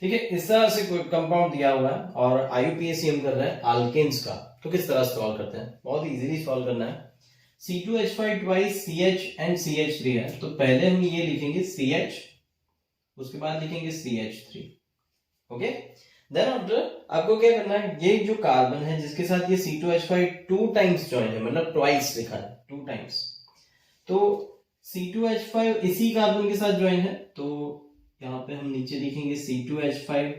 ठीक है, इस तरह से कोई कंपाउंड दिया हुआ है और आईयूपीएसी हम कर रहे हैं अल्केन्स का, तो किस तरह सॉल्व करते हैं, बहुत इजीली सॉल्व करना है। C2H5 twice CH and CH3 है, तो पहले हम ये लिखेंगे CH, उसके बाद लिखेंगे CH3। ओके, देन आफ्टर आपको क्या करना है, ये जो कार्बन है जिसके साथ ये C2H5 टू टाइम्स ज्वाइन है, मतलब ट्वाइस लिखा है, टू टाइम्स, तो C2H5 इसी कार्बन के साथ ज्वाइन है, तो यहाँ पे हम नीचे लिखेंगे C2H5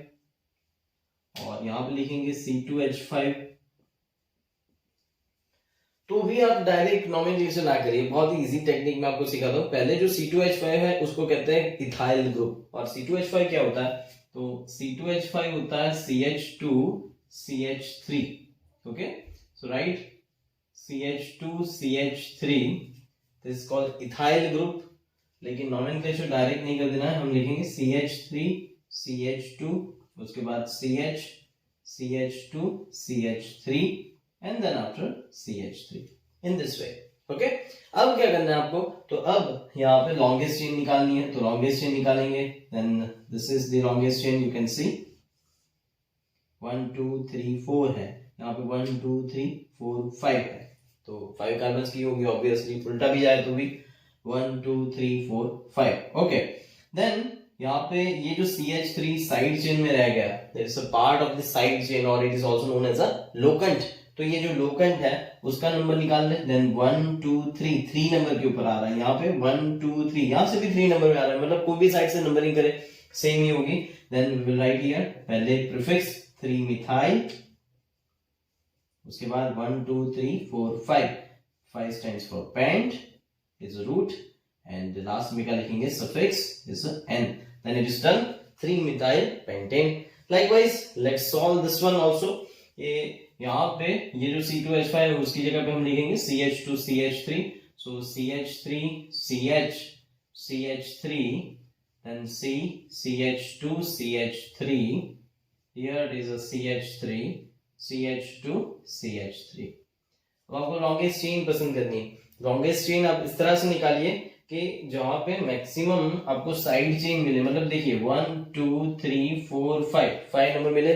और यहाँ पे लिखेंगे C2H5। तो भी आप डायरेक्ट नॉमिनेशन ना करिए, बहुत ही इजी टेक्निक मैं आपको सिखाता हूँ। पहले जो C2H5 है उसको कहते हैं इथाइल ग्रुप, और C2H5 क्या होता है, तो C2H5 होता है CH2 CH3। Okay, so right CH2 CH3, this is called ethyl group. लेकिन नॉमेनक्लेचर डायरेक्ट नहीं कर देना है, हम लिखेंगे CH3 CH2, उसके बाद CH CH2 CH3 and then after CH3 in this way. Okay, अब क्या करना है आपको, तो अब यहाँ पे longest chain निकालनी है, तो longest chain निकालेंगे, then this is the longest chain, you can see 1 2 3 4 है, यहाँ पे 1 2 3 4 5 है, तो 5 कार्बन की होगी ऑब्वियसली, उल्टा भी जाए तो भी 1 2 3 4 5। ओके, देन यहाँ पे ये जो CH3 साइड चेन में रह गया, there is a part of the side chain or it is also known as a locant, तो ये जो लोकेंट है उसका नंबर निकाल ले, देन 1 2 3 3 नंबर के ऊपर आ रहा है, यहाँ पे 1 2 3, यहाँ से भी 3 नंबर में आ रहा है, मतलब कोई भी साइड से नंबरिंग करे सेम ही होगी। Then we will write here पहले प्रीफिक्स 3 मिथाइल, उसके बाद 1 2 3 4 5, 5 stands for pent is root, and last में क्या लिखेंगे, suffix is n, then it is done 3 methyl pentane. Likewise let's solve this one also. ये यहाँ पे ये जो C2H5 है उसकी जगह पे हम लिखेंगे CH2 CH3, so CH3 CH CH3 then C CH2 CH3, here it is a CH3 CH2 CH3। अब आपको लॉन्गेस्ट चेन पसंद करनी है, लॉन्गेस्ट चेन आप इस तरह से निकालिए कि जहां पे मैक्सिमम आपको साइड चेन मिले, मतलब देखिए 1 2 3 4 5 नंबर मिले।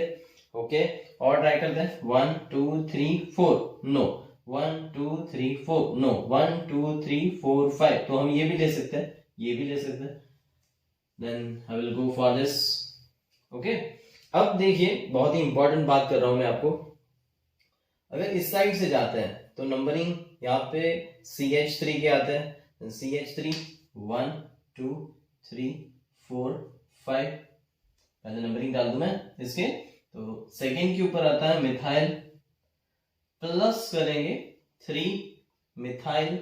ओके, और ट्राई करते हैं 1 2 3 4, नो 1 2 3 4, नो 1 2 3 4 5, तो हम ये भी ले सकते हैं, ये भी ले सकते हैं, then I will go for this. Okay, अब देखिए बहुत ही इंपॉर्टेंट बात कर रहा हूं मैं आपको, अगर इस साइड से जाते हैं तो नंबरिंग यहाँ पे CH3 के आते हैं, CH3 1 2 3 4 5, पहले नंबरिंग डाल दूं मैं इसके, तो सेकेंड के ऊपर आता है मिथाइल, प्लस करेंगे 3 मिथाइल,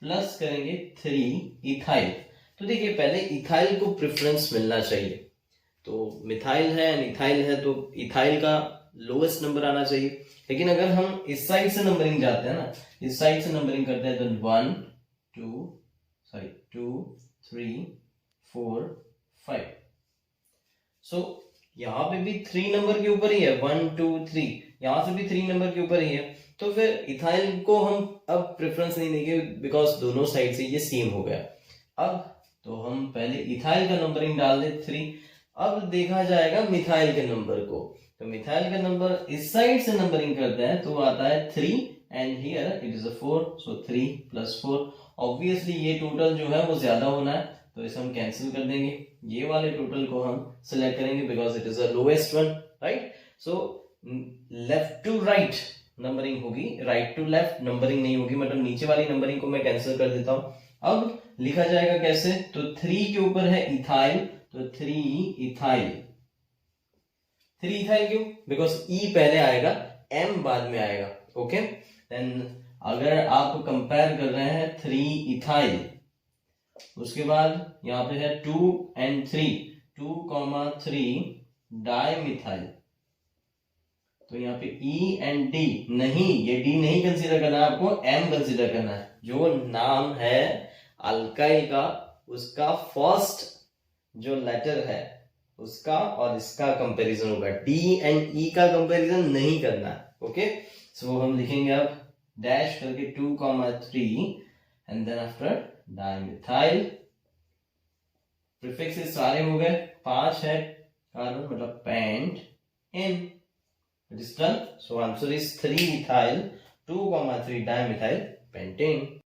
प्लस करेंगे 3 इथाइल। तो देखिए पहले इथाइल को प्रेफरेंस मिलना चाहिए, तो मिथाइल है एंड इथाइल है, तो इथाइल का लोएस्ट नंबर आना चाहिए। लेकिन अगर हम इस साइड से नंबरिंग जाते हैं ना, इस साइड से नंबरिंग करते हैं, तो 1 2 3 4 5, सो यहाँ पे भी 3 नंबर के ऊपर ही है, 1 2 3, यहाँ से भी 3 नंबर के ऊपर ही है, तो फिर इथाइल को हम अब प्रेफरेंस नहीं देंगे, बिकॉज दोनों साइड से ये सेम हो गया। अब तो हम पहले इथाइल का नंबरिंग डाल दे 3, अब देखा जाएगा मिथाइल के नंबर को, तो मिथाइल का नंबर इस साइड से नंबरिंग करते हैं तो आता है 3, and here it is a 4, so 3 + 4, obviously ये टोटल जो है वो ज्यादा होना है, तो इसे हम कैंसिल कर देंगे, ये वाले टोटल को हम सिलेक्ट करेंगे because it is a lowest one, right. So left to right numbering होगी, राइट टू लेफ्ट नंबरिंग नहीं होगी, मतलब नीचे वाली नंबरिंग को मैं कैंसिल कर देता हूं। अब लिखा जाएगा कैसे, तो 3 के ऊपर है इथाइल, तो 3 इथाइल, 3 इथाइल क्यों, बिकॉज E पहले आएगा, M बाद में आएगा। ओके, देन अगर आप कंपेयर कर रहे हैं 3 इथाइल, उसके बाद यहाँ पे है 2 and 3, 2,3 डाइमिथाइल, तो यहाँ पे E and D नहीं, ये D नहीं कंसीडर करना है आपको, M कंसीडर करना है। जो नाम है अल्काइल का उसका फर्स्ट जो लेटर है उसका और इसका कंपैरिजन होगा, D and E का कंपैरिजन नहीं करना। ओके, सो हम लिखेंगे अब डैश करके 2,3 and then after dimethyl, prefixes सारे हो गए, 5 है, कार्बन मतलब pentane, it is done. So answer is 3 ethyl 2, 3 dimethyl pentane.